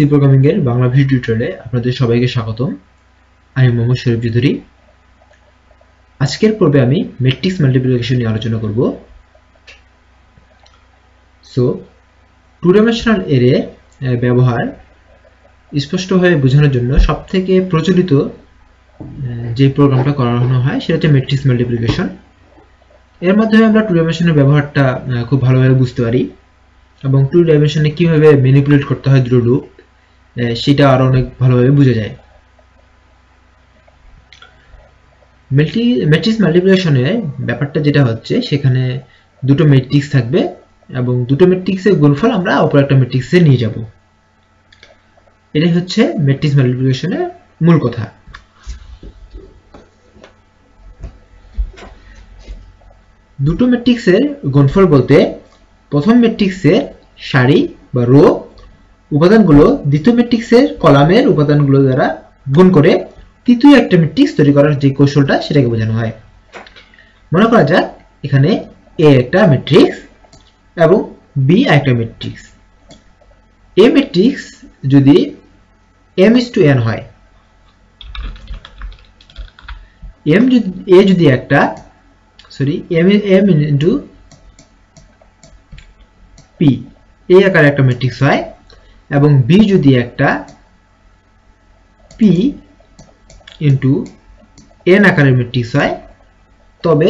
C programming এর Bangla video টিউটোরিয়ালে আপনাদের সবাইকে স্বাগতম। আমি মোহাম্মদ শরীফ চৌধুরী। আজকের পর্বে আমি ম্যাট্রিক্স মাল্টিপ্লিকেশন নিয়ে আলোচনা করব। সো টু ডাইমেনশনাল অ্যারে ব্যবহার স্পষ্টভাবে বোঝানোর জন্য সবথেকে প্রচলিত যে প্রোগ্রামটা করানো হয় সেটা হচ্ছে ম্যাট্রিক্স মাল্টিপ্লিকেশন। এর মাধ্যমে আমরা টু ডাইমেনশনের ব্যবহারটা খুব ভালোভাবে বুঝতে পারি এবং টু ডাইমেনশনে কিভাবে ম্যানিপুলেট করতে হয় দুটো লুপ সেটা আরো অনেক ভালোভাবে বোঝা যায়। ম্যাট্রিক্স মাল্টিপ্লিকেশনের ব্যাপারটা যেটা হচ্ছে, সেখানে দুটো ম্যাট্রিক্স থাকবে এবং দুটো ম্যাট্রিক্সের গুণফল আমরা অপর একটা ম্যাট্রিক্সে নিয়ে যাব। এটাই হচ্ছে ম্যাট্রিক্স মাল্টিপ্লিকেশনের মূল কথা। দুটো ম্যাট্রিক্সের গুণফল বলতে প্রথম ম্যাট্রিক্সের সারি বা রো উপাদানগুলো দ্বিতীয় ম্যাট্রিক্সের কলামের উপাদানগুলো দ্বারা গুণ করে তৃতীয় একটা ম্যাট্রিক্স তৈরি করার যে কৌশলটা সেটাকে বোঝানো হয়। মনে করা যাক এখানে এ একটা ম্যাট্রিক্স এবং বি একটা ম্যাট্রিক্স। এ ম্যাট্রিক্স যদি m:n হয়, এ যদি একটা m ইনটু p এই আকারে একটা ম্যাট্রিক্স হয় এবং বি যদি একটা p ইনটু n আকারের ম্যাট্রিক্স হয়, তবে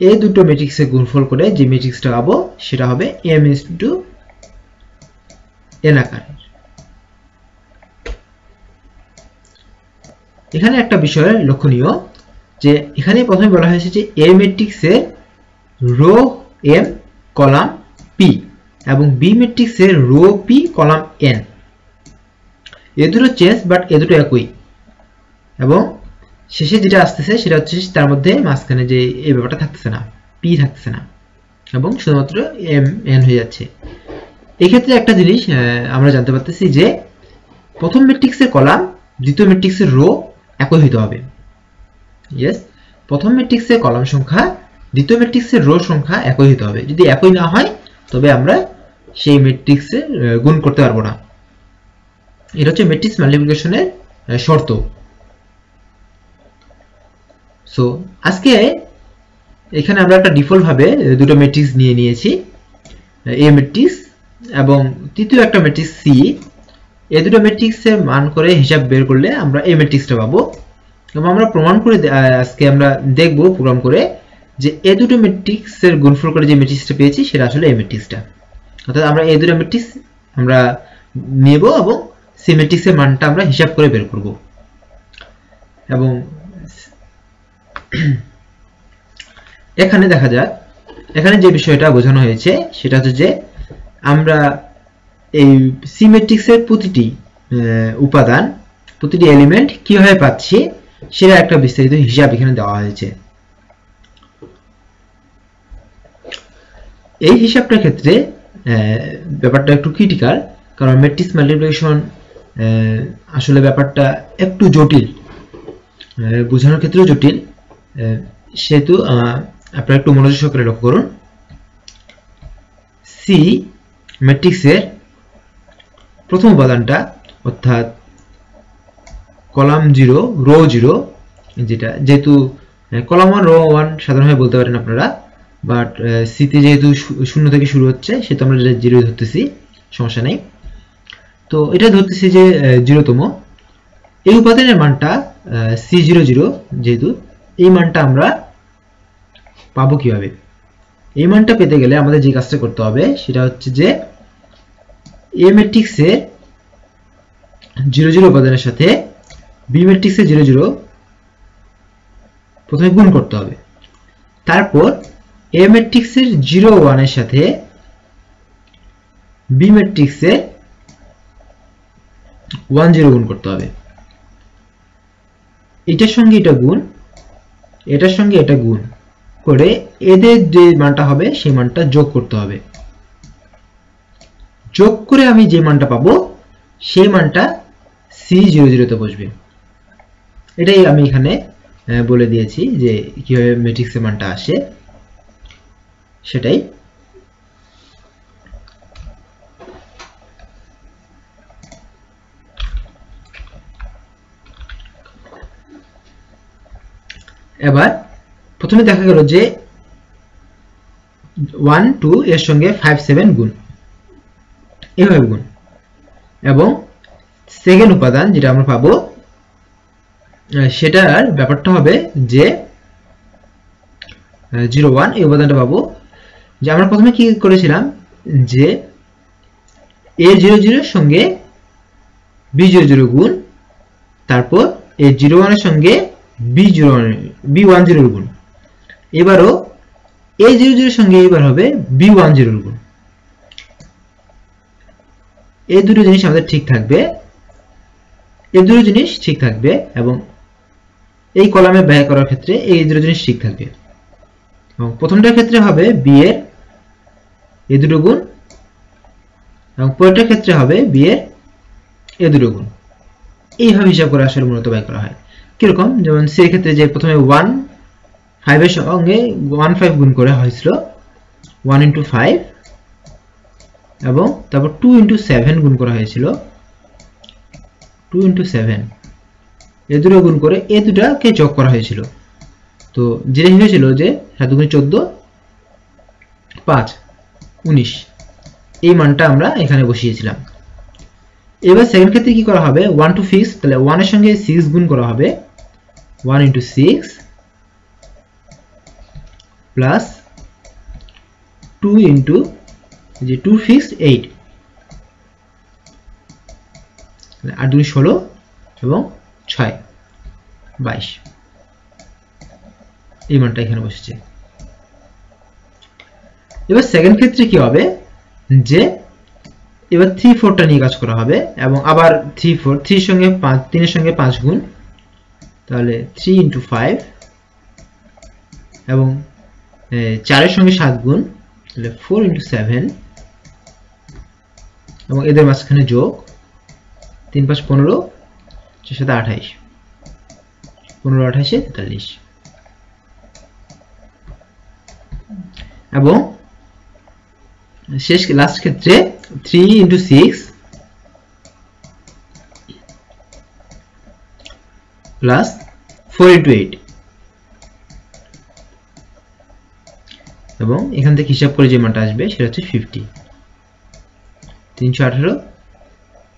এই দুটো ম্যাট্রিক্সের গুণফল করে যে ম্যাট্রিক্সটা পাবো সেটা হবে m ইনটু n আকারের। এখানে একটা বিষয় লক্ষণীয় যে এখানে প্রথমে বলা হয়েছে যে a ম্যাট্রিক্সের রো m কলাম p এবং বি ম্যাট্রিক্সের রো p কলাম n। এ দুটো চেঞ্জ, বাট এ দুটো একই। এবং শেষে যেটা আসতেছে সেটা হচ্ছে তার মধ্যে মাঝখানে যে এই ব্যাপারটা থাকতেছে না, p থাকতেছে না এবং শুধুমাত্র m n হয়ে যাচ্ছে। এই ক্ষেত্রে একটা জিনিস আমরা জানতে পারতেছি যে প্রথম ম্যাট্রিক্সের কলাম দ্বিতীয় ম্যাট্রিক্সের রো একই হইতে হবে। ইয়েস, প্রথম ম্যাট্রিক্সের কলাম সংখ্যা দ্বিতীয় ম্যাট্রিক্সের রো সংখ্যা একই হইতে হবে। যদি একই না হয় তবে আমরা সেই ম্যাট্রিক্সে গুণ করতে পারবো না। এটা হচ্ছে ম্যাট্রিক্স মাল্টিপ্লিকেশনের শর্ত। সো আজকে এখানে আমরা একটা ডিফল্ট ভাবে দুটো ম্যাট্রিক্স নিয়ে নিয়েছি, এ ম্যাট্রিক্স এবং তৃতীয় একটা ম্যাট্রিক্স সি। এই দুটো ম্যাট্রিক্সের মান করে হিসাব বের করলে আমরা এই ম্যাট্রিক্সটা পাবো এবং আমরা প্রমাণ করে আজকে আমরা দেখব প্রোগ্রাম করে যে এই দুটো ম্যাট্রিক্সের গুণফল করে যে ম্যাট্রিক্সটা পেয়েছি সেটা আসলে এই ম্যাট্রিক্সটা। অর্থাৎ আমরা এই দুটো ম্যাট্রিক্স আমরা নেব এবং সেই ম্যাট্রিক্সের মানটা আমরা হিসাব করে বের করব। এবং এখানে দেখা যাক, এখানে যে বিষয়টা বোঝানো হয়েছে সেটা হচ্ছে যে আমরা এই সি ম্যাট্রিক্সের প্রতিটি উপাদান, প্রতিটি এলিমেন্ট কিভাবে পাচ্ছি সেটা একটা বিস্তারিত হিসাব এখানে দেওয়া হয়েছে। এই হিসাবটার ক্ষেত্রে ব্যাপারটা একটু ক্রিটিক্যাল, কারণ ম্যাট্রিক্স মাল্টিপ্লিকেশন আসলে ব্যাপারটা একটু জটিল, বোঝানোর ক্ষেত্রেও জটিল। সেহেতু আপনারা একটু মনোযোগ সহকারে লক্ষ্য করুন। সি ম্যাট্রিক্সের প্রথম উপাদানটা অর্থাৎ কলাম 0 রো 0, যেটা যেহেতু কলাম 1 রো 1 সাধারণভাবে বলতে পারেন আপনারা, বাট সিতে যেহেতু 0 থেকে শুরু হচ্ছে সেহেতু আমরা 0 ধরতেছি, সমস্যা নেই। তো এটা ধরতেছি যে 0তম। এই উপাদানের মানটা C00, যেহেতু এই মানটা আমরা পাবো কিভাবে? এই মানটা পেতে গেলে আমাদের যে কাজটা করতে হবে সেটা হচ্ছে যে এ ম্যাট্রিক্সের 00 উপাদানের সাথে বি ম্যাট্রিক্সের 00 প্রথমে গুণ করতে হবে। তারপর এ ম্যাট্রিক্সের 01 এর সাথে বি ম্যাট্রিক্সের 10 গুণ করতে হবে। এটার সঙ্গে এটা গুণ, এটার সঙ্গে এটা গুণ করে এদের যে মানটা হবে সেই মানটা যোগ করতে হবে। যোগ করে আমি যে মানটা পাবো সেই মানটা C00 তে বসবে। এটাই আমি এখানে বলে দিয়েছি যে কিভাবে ম্যাট্রিক্সের মানটা আসে সেটাই। এবার প্রথমে দেখা গেল যে 1 2 এর সঙ্গে 5 7 গুণ, এভাবে গুণ। এবং সেকেন্ড উপাদান যেটা আমরা পাবো সেটার ব্যাপারটা হবে যে 0 1, এই উপাদানটা পাবো যে আমরা প্রথমে কি করেছিলাম যে a00 এর সঙ্গে b00 গুণ, তারপর a01 এর সঙ্গে b10 এর গুণ। এবারও a00 এর সঙ্গে এবার হবে b10 এর গুণ। এই দুটো জিনিস আমাদের ঠিক থাকবে, এই দুটো জিনিস ঠিক থাকবে এবং এই কলামে ব্যয় করার ক্ষেত্রে এই দুটো জিনিস ঠিক থাকবে। এবং প্রথমটার ক্ষেত্রে হবে b এর এই দুটো গুণ এবং পরেরটার ক্ষেত্রে হবে b এর এই দুটো গুণ। এইভাবে হিসাব করে আসলে মূলত ব্যয় করা হয়। কিরকম, যেমন সি এর ক্ষেত্রে যে প্রথমে 1 5 এর সঙ্গে 1 5 গুণ করে হয়েছিল 1 × 5 এবং তারপর 2 × 7 গুণ করা হয়েছিল 2 × 7, এই দুটো গুণ করে এই দুটাকে যোগ করা হয়েছিল। তো যেটা হয়েছিল যে 7 × 14 5 19, এই মানটা আমরা এখানে বসিয়েছিলাম। এবার সেকেন্ড ক্ষেত্রে কি করা হবে, 1 to 6, তাহলে 1 এর সঙ্গে 6 গুণ করা হবে 1 × 6 প্লাস 2 × যে 2 6 8, আর 2 16 এবং 6 22, এই মানটা এখানে বসেছে। এবার সেকেন্ড ক্ষেত্রে কি হবে যে এবার 3 4টা নিয়ে কাজ করা হবে এবং আবার 3 4, 3 সঙ্গে 5, 3 এর সঙ্গে 5 গুণ, তাহলে 3 × 5 এবং 4 এর সঙ্গে 7 গুণ, তাহলে 4 × 7 এবং এদের মাঝখানে যোগ 3 5 15 4 7 28, 15 28 43। এবং শেষ লাস্ট ক্ষেত্রে 3 × 6 প্লাস 4 × 8 এবং এখান থেকে হিসাব করে যে মানটা আসবে সেটা হচ্ছে 50, 318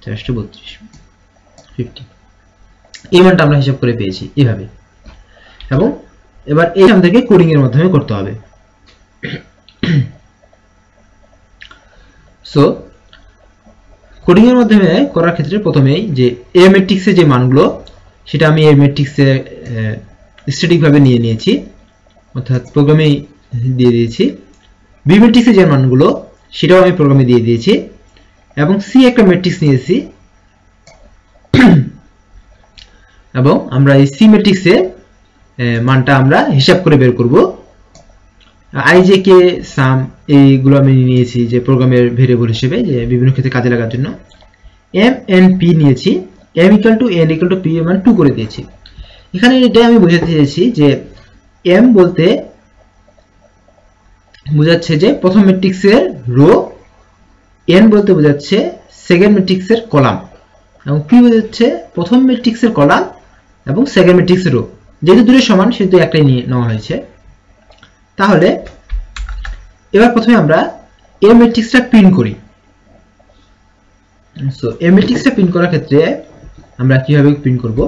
432 50, এই মানটা আমরা হিসাব করে পেয়েছি এইভাবে। এবং এবার এইখান থেকে কোডিং এর মাধ্যমে করতে হবে। সো কোডিং এর মাধ্যমে করার ক্ষেত্রে প্রথমেই যে এ ম্যাট্রিক্সের যে মানগুলো সেটা আমি এ ম্যাট্রিক্সে স্ট্যাটিক ভাবে নিয়ে নিয়েছি, অর্থাৎ প্রোগ্রামে দিয়ে দিয়েছি। বি ম্যাট্রিক্সের যে মানগুলো সেটাও আমি প্রোগ্রামে দিয়ে দিয়েছি এবং সি একটা ম্যাট্রিক্স নিয়েছি এবং আমরা এই সি ম্যাট্রিক্সে মানটা আমরা হিসাব করে বের করব। আই জে কে সাম এইগুলো আমি নিয়েছি যে প্রোগ্রামের ভেরিয়েবল হিসেবে, যে বিভিন্ন ক্ষেত্রে কাজে লাগার জন্য। এম এন পি নিয়েছি, এম = n = p মান 2 করে দিয়েছি। এখানে এটা আমি বোঝাতে চেয়েছি যে এম বলতে বোঝাচ্ছে যে প্রথম ম্যাট্রিক্সের রো, এন বলতে বোঝাচ্ছে সেকেন্ড ম্যাট্রিক্সের কলাম এবং পি বোঝাচ্ছে প্রথম ম্যাট্রিক্সের কলাম এবং সেকেন্ড ম্যাট্রিক্সের রো। যেহেতু দুটোই সমান সেহেতু একটাই নিয়ে নেওয়া হয়েছে। তাহলে এবার প্রথমে আমরা এ ম্যাট্রিক্সটা প্রিন্ট করি। সো এ ম্যাট্রিক্সটা প্রিন্ট করার ক্ষেত্রে আমরা কিভাবে প্রিন্ট করব,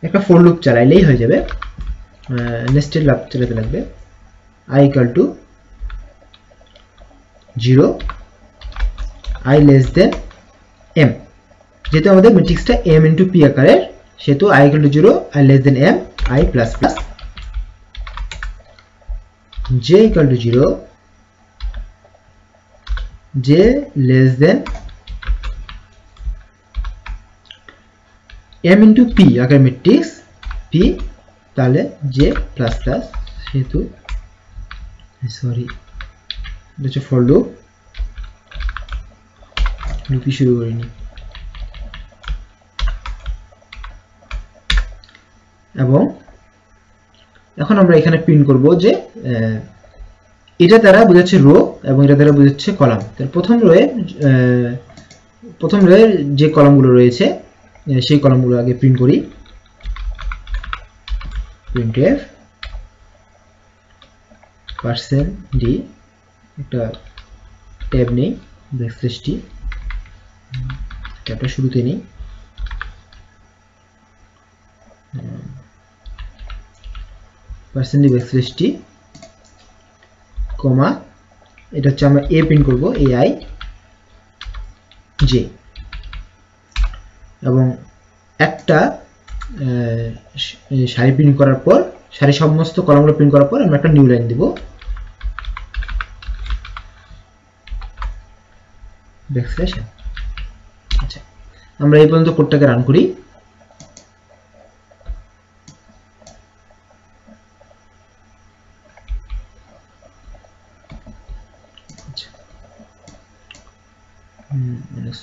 একটা ফর লুপ চালাইলেই হয়ে যাবে, নেস্টেড লুপ চালাতে লাগবে। i = 0, i less than m, যেহেতু আমাদের ম্যাট্রিক্সটা m × p আকারের সেহেতু i = 0, i less than m, i plus plus, j = 0, j less than m × p আকারের ম্যাট্রিক্স p, তাহলে j plus plus, সেহেতু সরি এটা হচ্ছে ফর লুপ, লুপই শুরু করিনি। এবং এখন আমরা এখানে প্রিন্ট করব যে এটা দ্বারা বোঝাচ্ছে রো এবং এটা দ্বারা বোঝাচ্ছে কলাম। তাহলে প্রথম রোয়ে যে কলামগুলো রয়েছে সেই কলামগুলো আগে প্রিন্ট করি। printf %d একটা ট্যাব নেই ব্যাকস্ল্যাশ t ট্যাবটা শুরুতে নেই %d\t কমা এটা হচ্ছে আমরা a প্রিন্ট করব ai j এবং একটা সারি প্রিন্ট করার পর সারি সমস্ত কলামগুলো প্রিন্ট করার পর আমরা একটা নিউ লাইন দেব ব্যাকস্ল্যাশ n। আচ্ছা আমরা এই পর্যন্ত কোডটাকে রান করি।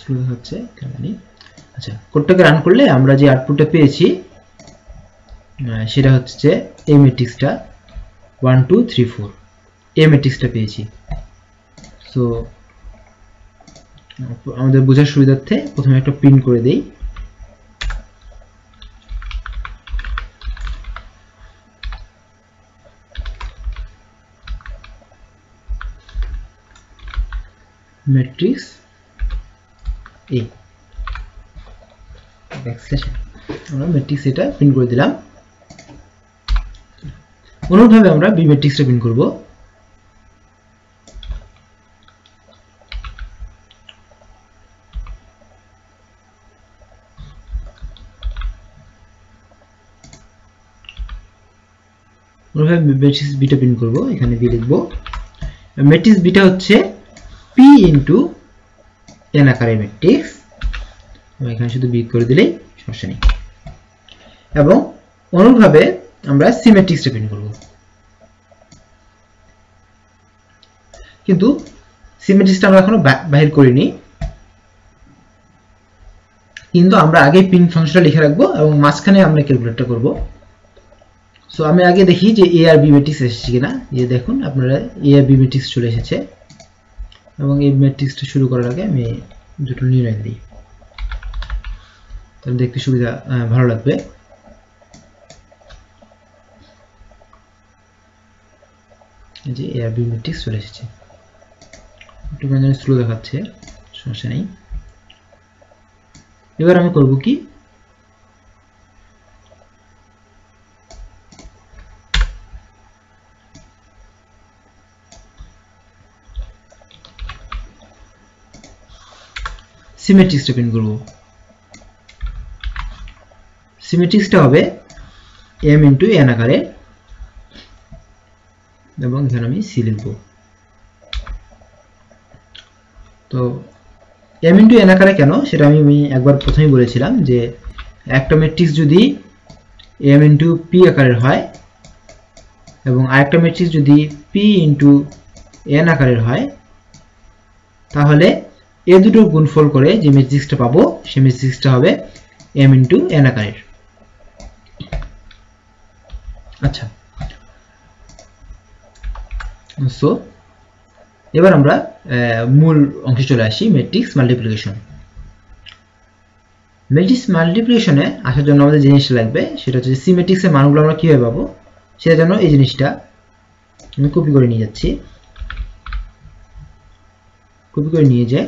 স্লো হচ্ছে কেন? আচ্ছা কোডটাকে রান করলে আমরা যে আউটপুটটা পেয়েছি সেটা হচ্ছে এই ম্যাট্রিক্সটা 1 2 3 4 এই ম্যাট্রিক্সটা পেয়েছি। সো আমাদের বোঝার সুবিধার্থে প্রথমে একটা প্রিন্ট করে দেই ম্যাট্রিক্স a ব্যাকস্ল্যাশ আমরা ম্যাট্রিক্স এটা প্রিন্ট করে দিলাম। অনুরূপভাবে আমরা b ম্যাট্রিক্সটা প্রিন্ট করব। অনুরূপভাবে ম্যাট্রিক্স b টা প্রিন্ট করব। এখানে b লিখব। ম্যাট্রিক্স b টা হচ্ছে p ইনটু n আকারের ম্যাট্রিক্স। এখানে শুধু b করে দিলেই সমস্যা নেই। এবং অনুরূপভাবে আমরা c ম্যাট্রিক্সটা প্রিন্ট করব। কিন্তু c ম্যাট্রিক্সটা আমরা এখনো বাহির করিনি, কিন্তু আমরা আগে প্রিন্ট ফাংশনটা লিখে রাখবো এবং মাঝখানে আমরা ক্যালকুলেটটা করব। সো আমি আগে দেখি যে a আর b ম্যাট্রিক্স এসেছে কিনা। এই দেখুন আপনারা a আর b ম্যাট্রিক্স চলে এসেছে এবং এই ম্যাট্রিক্সটা শুরু করার আগে আমি দুটো নিউ লাইন দিই, তাহলে দেখতে সুবিধা ভালো লাগবে। এই যে a আর b ম্যাট্রিক্স চলে এসেছে। একটু মানে স্লো দেখাচ্ছে, সমস্যা নেই। এবার আমি করব কি, c ম্যাট্রিক্সটা প্রিন্ট করব। c ম্যাট্রিক্সটা হবে m ইনটু n আকারে এবং এখানে আমি c লিখব। তো m ইনটু n আকারে কেন সেটা আমি একবার প্রথমেই বলেছিলাম যে একটা ম্যাট্রিক্স যদি m ইনটু p আকারের হয় এবং আরেকটা ম্যাট্রিক্স যদি p ইনটু n আকারের হয়, তাহলে এই দুটো গুণফল করে যে ম্যাট্রিক্সটা পাবো সেই ম্যাট্রিক্সটা হবে m ইনটু n আকারের। আচ্ছা, সো এবার আমরা মূল অংশে চলে আসি, ম্যাট্রিক্স মাল্টিপ্লিকেশন। ম্যাট্রিক্স মাল্টিপ্লিকেশনে আসার জন্য আমাদের যে জিনিসটা লাগবে সেটা হচ্ছে সি ম্যাট্রিক্সের মানগুলো আমরা কিভাবে পাবো সেটার জন্য এই জিনিসটা আমি কপি করে নিয়ে যাচ্ছি। কপি করে নিয়ে যাই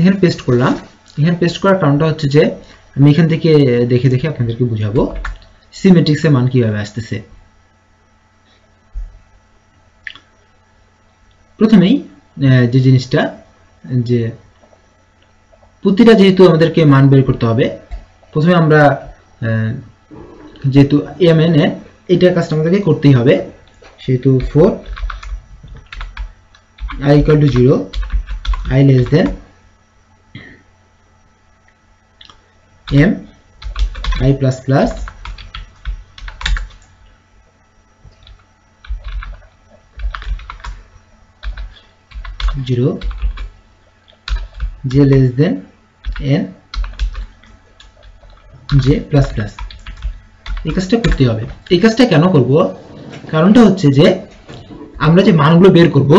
এখানে পেস্ট করলাম। এখানে পেস্ট করার কারণটা হচ্ছে যে আমি এখান থেকে দেখে দেখে আপনাদেরকে বুঝাবো সি ম্যাট্রিক্সের মান কিভাবে আসতেছে। প্রথমেই যে জিনিসটা যে প্রতিটা যেহেতু আমাদেরকে মান বের করতে হবে, প্রথমে আমরা যেহেতু mn এর এইটার কাজটা আমাদেরকে করতেই হবে, সেহেতু 4 i equal to 0 i less than m I plus plus 0 j less than n j plus plus। এই কাজটা করতে হবে। এই কাজটা কেন করব, কারণটা হচ্ছে যে আমরা যে মানগুলো বের করব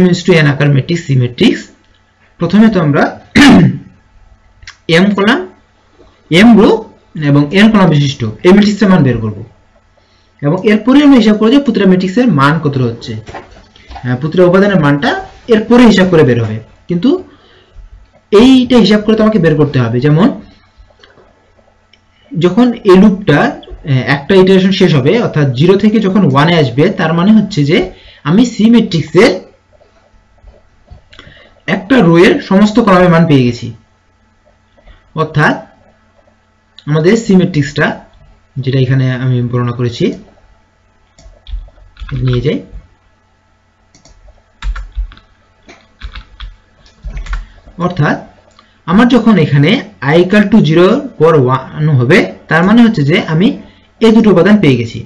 m/n আকার ম্যাট্রিক্স সি ম্যাট্রিক্স, প্রথমে তো আমরা m কলাম m রো এবং n কলাম বিশিষ্ট এই ম্যাট্রিক্সের মান বের করব এবং এরপরে আমরা হিসাব করব যে প্রতিটা ম্যাট্রিক্সের মান কত হচ্ছে, প্রতিটা উপাদানের মানটা এরপরে হিসাব করে বের হবে। কিন্তু এইটা হিসাব করে তোমাকে বের করতে হবে। যেমন যখন এই লুপটা একটা ইটারেশন শেষ হবে অর্থাৎ 0 থেকে যখন 1 এ আসবে, তার মানে হচ্ছে যে আমি সি ম্যাট্রিক্সের একটা রো এর সমস্ত কলামের মান পেয়ে গেছি। অর্থাৎ আমাদের সি ম্যাট্রিক্সটা যেটা এখানে আমি বর্ণনা করেছি নিয়ে যাই, অর্থাৎ আমার যখন এখানে i = 0 পর 1 হবে, তার মানে হচ্ছে যে আমি এই দুটো উপাদান পেয়ে গেছি।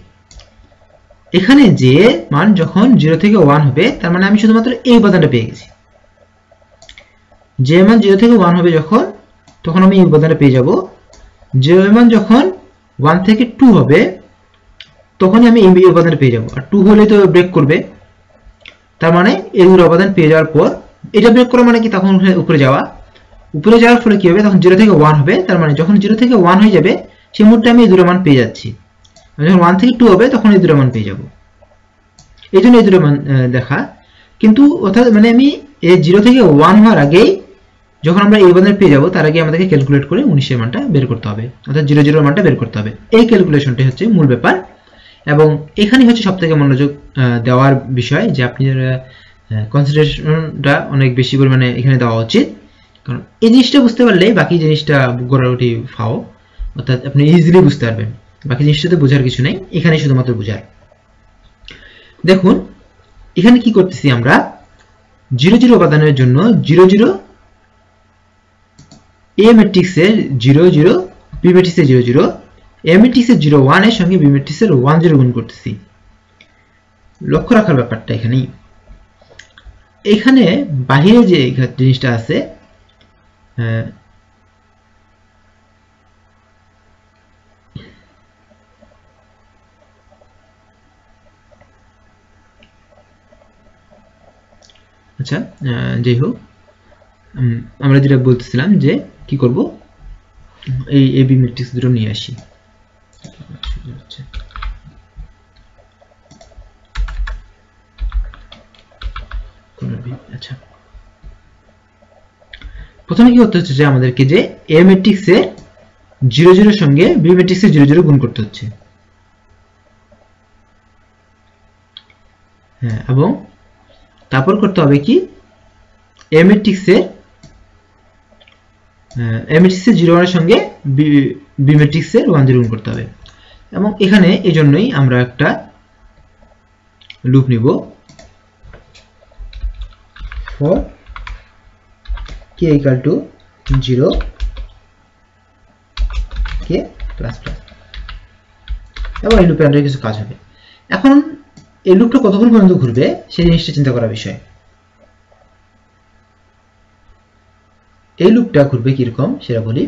এখানে যে মান যখন 0 থেকে 1 হবে, তার মানে আমি শুধুমাত্র এই উপাদানটা পেয়ে গেছি। যে মান 0 থেকে 1 হবে যখন, তখন আমি এই উপাদানটা পেয়ে যাব। যে মান যখন 1 থেকে 2 হবে, তখনই আমি এই উপাদানটা পেয়ে যাব। আর 2 হলে তো ব্রেক করবে, তার মানে এই দুটো উপাদান পেয়ে যাওয়ার পর এটা ব্রেক করা মানে কি, তখন উপরে যাওয়া। উপরে যাওয়ার ফলে কি হবে, তখন 0 থেকে 1 হবে, তার মানে যখন 0 থেকে 1 হয়ে যাবে সেই মুহূর্তে আমি এই দুটো মান পেয়ে যাচ্ছি। যখন 1 থেকে 2 হবে তখন এই দুটো মান পেয়ে যাব। এই জন্য এই দুটো মান দেখা। কিন্তু অর্থাৎ মানে আমি এই 0 থেকে 1 হওয়ার আগেই যখন আমরা এই উপাদান পেয়ে যাব, তার আগে আমাদেরকে ক্যালকুলেট করে 19 এর মানটা বের করতে হবে, অর্থাৎ 0 0 এর মানটা বের করতে হবে। এই ক্যালকুলেশনটাই হচ্ছে মূল ব্যাপার এবং এখানেই হচ্ছে সবথেকে মনোযোগ দেওয়ার বিষয়, যে আপনি কনসেন্ট্রেশনটা অনেক বেশি পরিমাণে এখানে দেওয়া উচিত। কারণ এই জিনিসটা বুঝতে পারলে বাকি জিনিসটা গোড়াউটি ফাও, অর্থাৎ আপনি ইজিলি বুঝতে পারবেন। বাকি জিনিসটাতে বোঝার কিছু নেই, এখানে শুধুমাত্র বোঝার। দেখুন এখানে কি করতেছি আমরা, 0 0 উপাদানের জন্য 0 0 এ ম্যাট্রিক্সের 0 0, বি ম্যাট্রিক্সের 0 0, এ ম্যাট্রিক্সের 0 1 এর সঙ্গে বি ম্যাট্রিক্সের 1 0 গুণ করতেছি। লক্ষ্য রাখার ব্যাপারটা এখানেই। এখানে বাহিরে যে জিনিসটা আছে, আচ্ছা যাই হোক, আমরা যেটা বলতেছিলাম যে কি করব, এই এ বি ম্যাট্রিক্স দুটো নিয়ে আসি। আচ্ছা প্রথমে কি করতে হচ্ছে যে আমাদেরকে যে এ ম্যাট্রিক্সে 0 0 এর সঙ্গে বি ম্যাট্রিক্সে 0 0 গুণ করতে হচ্ছে। হ্যাঁ, এবং তারপর করতে হবে কি, এ ম্যাট্রিক্সে 0 1 এর সঙ্গে বি ম্যাট্রিক্সে 1 0 গুণ করতে হবে। এবং এখানে এই জন্যই আমরা একটা লুপ নিব, for k = 0 k plus plus, এবং এই লুপে আন্ডারে কিছু কাজ হবে। এখন এই লুপটা কতক্ষণ পর্যন্ত ঘুরবে সেই জিনিসটা চিন্তা করার বিষয়। এই লুপটা ঘুরবে কিরকম সেটা বলি।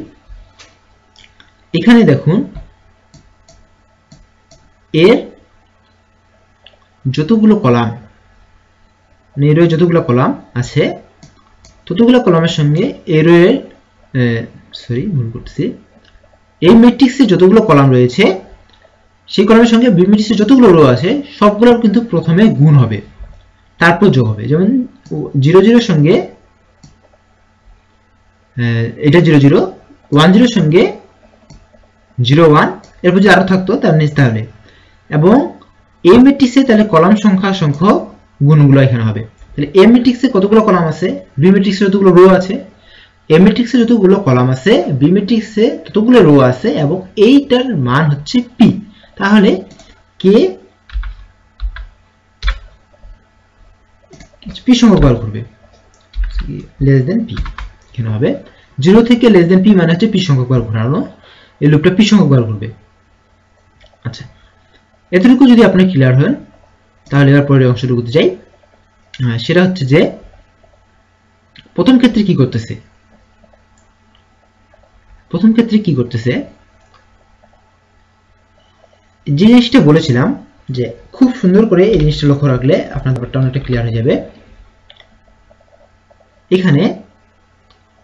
এখানে দেখুন এর যতগুলো কলাম, এই রোয়ে যতগুলো কলাম আছে ততগুলো কলামের সঙ্গে এই রোয়ের ভুল করতেছি, এই ম্যাট্রিক্সে যতগুলো কলাম রয়েছে সেই কলামের সঙ্গে বি ম্যাট্রিক্সে যতগুলো রো আছে সবগুলোর কিন্তু প্রথমে গুণ হবে, তারপর যোগ হবে। যেমন 0 0 এর সঙ্গে এটা 0 0, 1 0 এর সঙ্গে 0 1, এরপর যদি আরো থাকতো তার নিচে তাহলে, এবং এই ম্যাট্রিক্সে তাহলে কলাম সংখ্যক গুণগুলো এখানে হবে। তাহলে এ ম্যাট্রিক্সে কতগুলো কলাম আছে, বি ম্যাট্রিক্সে যতগুলো রো আছে, এ ম্যাট্রিক্সে যতগুলো কলাম আছে, বি ম্যাট্রিক্সে ততগুলো রো আছে, এবং এইটার মান হচ্ছে পি। তাহলে কে পি সংখ্যক বার করবে লেস দেন পি, এখানে হবে 0 থেকে লেস দেন পি মানে হচ্ছে পি সংখ্যক বার ঘোরানো, এই লুপটা পি সংখ্যক বার করবে। আচ্ছা এতটুকু যদি আপনি ক্লিয়ার হন, তাহলে এবার পরের অংশটুকুতে যাই। সেটা হচ্ছে যে প্রথম ক্ষেত্রে কি করতেছে, যে জিনিসটা বলেছিলাম যে খুব সুন্দর করে এই জিনিসটা লক্ষ্য রাখলে আপনার ব্যাপারটা অনেকটা ক্লিয়ার হয়ে যাবে। এখানে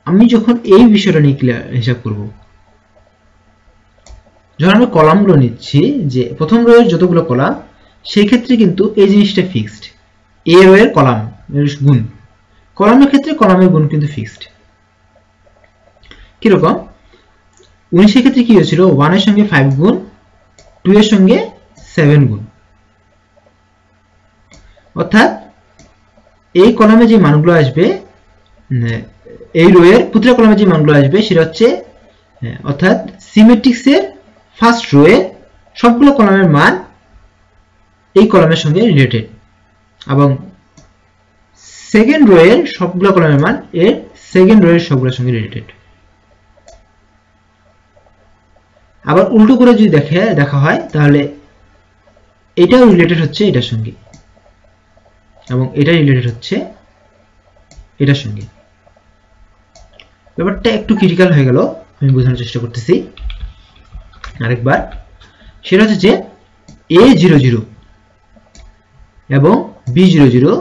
আমি যখন এই বিষয়টা নিয়ে ক্লিয়ার হিসাব করব, যখন আমি কলামগুলো নিচ্ছি যে প্রথম রোয়ের যতগুলো কলাম, সেই ক্ষেত্রে কিন্তু এই জিনিসটা ফিক্সড, এ রোয়ের কলাম গুণ, কলামের ক্ষেত্রে কলামের গুণ কিন্তু ফিক্সড। কিরকম 19 এর ক্ষেত্রে কি হয়েছিল, 1 এর সঙ্গে 5 গুণ, 2 এর সঙ্গে 7 গুণ, অর্থাৎ এই কলামে যে মানগুলো আসবে, এই রোয়ের প্রতিটা কলামে যে মানগুলো আসবে সেটা হচ্ছে, অর্থাৎ সি ম্যাট্রিক্সের ফার্স্ট রোয়ের সবগুলো কলামের মান এই কলামের সঙ্গে রিলেটেড, এবং সেকেন্ড রোয়ের সবগুলো কলামের মান এর সেকেন্ড রোয়ের সবগুলোর সঙ্গে রিলেটেড। আবার উল্টো করে যদি দেখা হয় তাহলে এটাও রিলেটেড হচ্ছে এটার সঙ্গে, এবং এটা রিলেটেড হচ্ছে এটার সঙ্গে। ব্যাপারটা একটু ক্রিটিক্যাল হয়ে গেল, আমি বোঝানোর চেষ্টা করতেছি আরেকবার। সেটা হচ্ছে যে A00 এবং B00,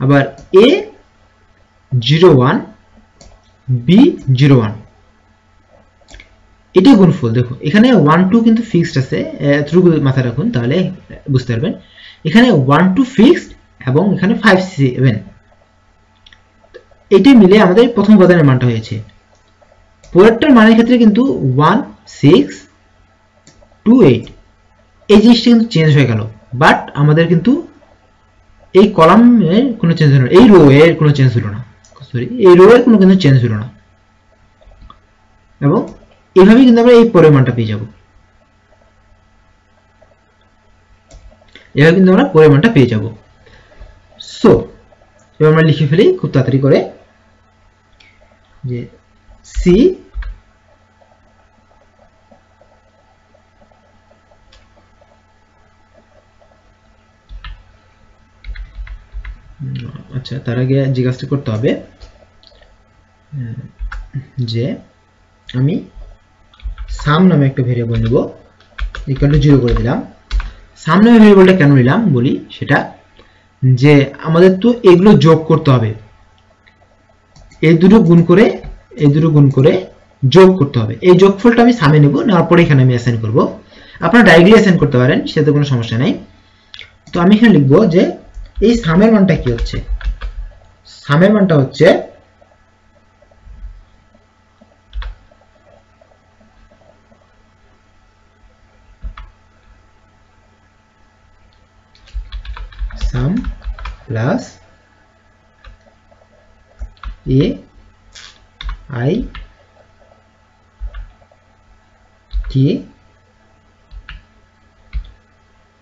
আবার A01 B01, এটা গুণফল। দেখো এখানে 1 2 কিন্তু ফিক্সড আছে, এতটুকু মাথায় রাখুন তাহলে বুঝতে পারবেন। এখানে 1 2 ফিক্সড এবং এখানে 5 7, এটি মিলে আমাদের প্রথম উপাদানের মানটা হয়েছে। পরেরটার মানের ক্ষেত্রে কিন্তু 1 6 2 8, এই জিনিসটা কিন্তু চেঞ্জ হয়ে গেল, বাট আমাদের কিন্তু এই কলামের কোনো চেঞ্জ হলো না, এই রো এর কোনো চেঞ্জ হলো না, সরি এই রো এর কোনো কিন্তু চেঞ্জ হলো না, এবং এইভাবে কিন্তু আমরা এই পরের মানটা পেয়ে যাব। এভাবে কিন্তু আমরা পরের মানটা পেয়ে যাব। সো এবার আমরা লিখে ফেলি খুব তাড়াতাড়ি করে যে সি আচ্ছা, তার আগে জিজ্ঞাসা করতে হবে যে আমি সাম নামে একটা ভেরিয়েবল নেব, ইকুয়াল টু 0 করে দিলাম। সাম নামে ভেরিয়েবলটা কেন নিলাম বলি, সেটা যে আমাদের তো এগুলো যোগ করতে হবে, এই দুটো গুণ করে এই দুটো গুণ করে যোগ করতে হবে। এই যোগফলটা আমি সামে নেব, নেওয়ার পরে এখানে আমি অ্যাসাইন করব। আপনারা ডাইরেক্টলি অ্যাসাইন করতে পারেন, সেটাতে কোনো সমস্যা নেই। তো আমি এখানে লিখব যে এই সামের মানটা কি হচ্ছে, সামের মানটা হচ্ছে sum plus A I K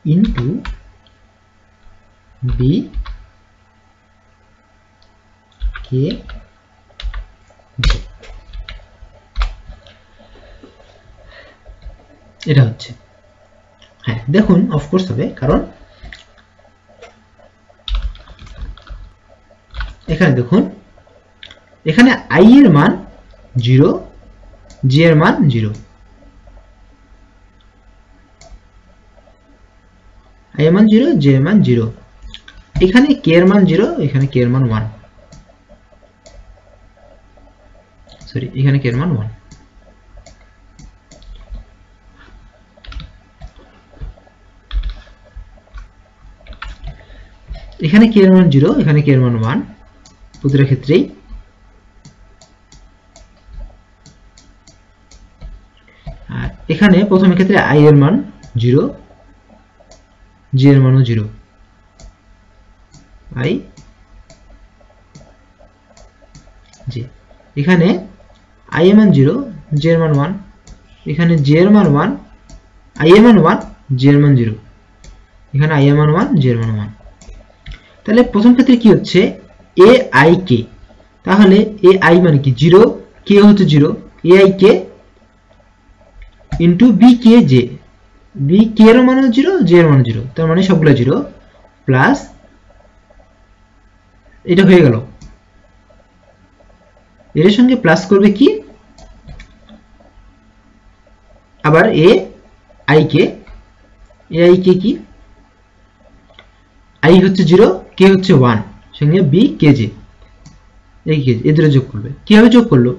into B K G, এটা হচ্ছে। হ্যাঁ দেখুন অফকোর্স হবে, কারণ এখানে দেখুন এখানে i এর মান 0, j এর মান 0, i এর মান 0, j এর মান 0, এখানে k এর মান 0, এখানে k এর মান 1, সরি এখানে k এর মান 1। এখানে k এর মান 0, এখানে k এর মান 1 প্রতিটা ক্ষেত্রেই। আর এখানে প্রথম ক্ষেত্রে i এর মান 0, j এর মানও 0, i j, এখানে i এর মান 0, j এর মান 1, এখানে j এর মান 1, i এর মান 1, j এর মান 0, এখানে i এর মান 1, j এর মান 1। তাহলে প্রথম ক্ষেত্রে কি হচ্ছে a i k, তাহলে a i মানে কি 0, k হচ্ছে 0, a i k into b k j, b k এর মান 0, j এর মান 0, তার মানে সবগুলো 0 প্লাস এটা হয়ে গেল। এর সঙ্গে প্লাস করবে কি আবার a আই কে, এআই কে কি, আই হচ্ছে 0, কে হচ্ছে 1, সঙ্গে বি কেজে, এই কেজে, এই দুটো যোগ করবে। কিভাবে যোগ করলো?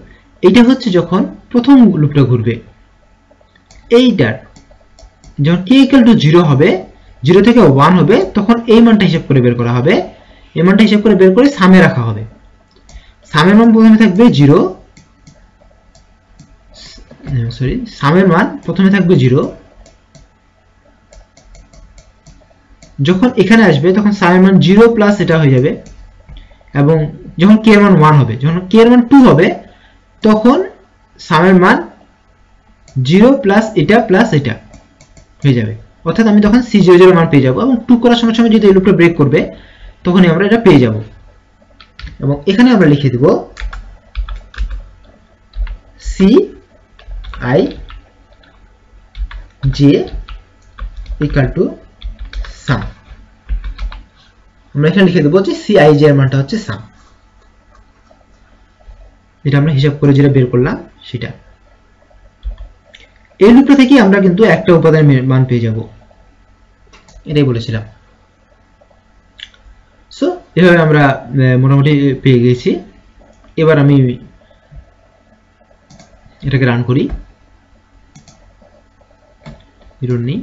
এইটা হচ্ছে যখন প্রথম লুপটা ঘুরবে, এইটার যখন কে ইকুয়াল টু 0 হবে, 0 থেকে 1 হবে, তখন এই মানটা হিসাব করে বের করা হবে। এই মানটা হিসাব করে বের করে সামে রাখা হবে। সামের মান প্রথমে থাকবে 0, সরি, সামের মান প্রথমে থাকবে 0, যখন এখানে আসবে তখন সামের মান 0 প্লাস এটা হয়ে যাবে, এবং যখন কে এর মান 1 হবে, যখন কে এর মান 2 হবে, তখন সামের মান 0 প্লাস এটা প্লাস এটা হয়ে যাবে, অর্থাৎ আমি তখন C00 এর মান পেয়ে যাব, এবং 2 করার সঙ্গে সঙ্গে যদি এই লুপটা ব্রেক করবে তখনই আমরা এটা পেয়ে যাব। এবং এখানে আমরা লিখে দেব Cij ইকুয়াল টু সাম। আমরা এখানে লিখে দেব যে Cij এর মানটা হচ্ছে সাম, এটা আমরা হিসাব করে যেটা বের করলাম সেটা। এই লুপটা থেকে আমরা কিন্তু একটা উপাদানের মান পেয়ে যাব, এটাই বলেছিলাম। সো এভাবে আমরা মোটামুটি পেয়ে গেছি। এবার আমি এটাকে রান করি, নেই,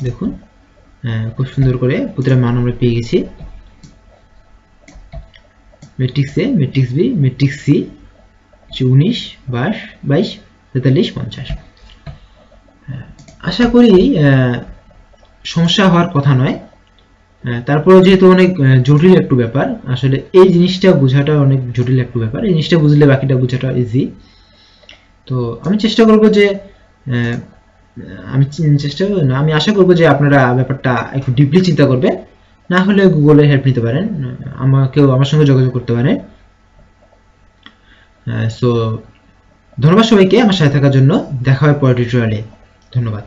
দেখুন খুব সুন্দর করে প্রতিটা মান আমরা পেয়ে গেছি। ম্যাট্রিক্স এ, ম্যাট্রিক্স বি, ম্যাট্রিক্স সি 19, 22, 43, 50। আশা করি সমস্যা হওয়ার কথা নয়। তারপরে যেহেতু অনেক জটিল একটু ব্যাপার, আসলে এই জিনিসটা বোঝাটা অনেক জটিল একটু ব্যাপার, এই জিনিসটা বুঝলে বাকিটা বোঝাটা ইজি। তো আমি চেষ্টা করব যে আমি আশা করব যে আপনারা ব্যাপারটা একটু ডিপলি চিন্তা করবেন, না হলে গুগলের হেল্প নিতে পারেন, আমার সঙ্গে যোগাযোগ করতে পারেন। সো ধন্যবাদ সবাইকে আমার সাথে থাকার জন্য। দেখা হবে পরের টিউটোরিয়ালে। ধন্যবাদ।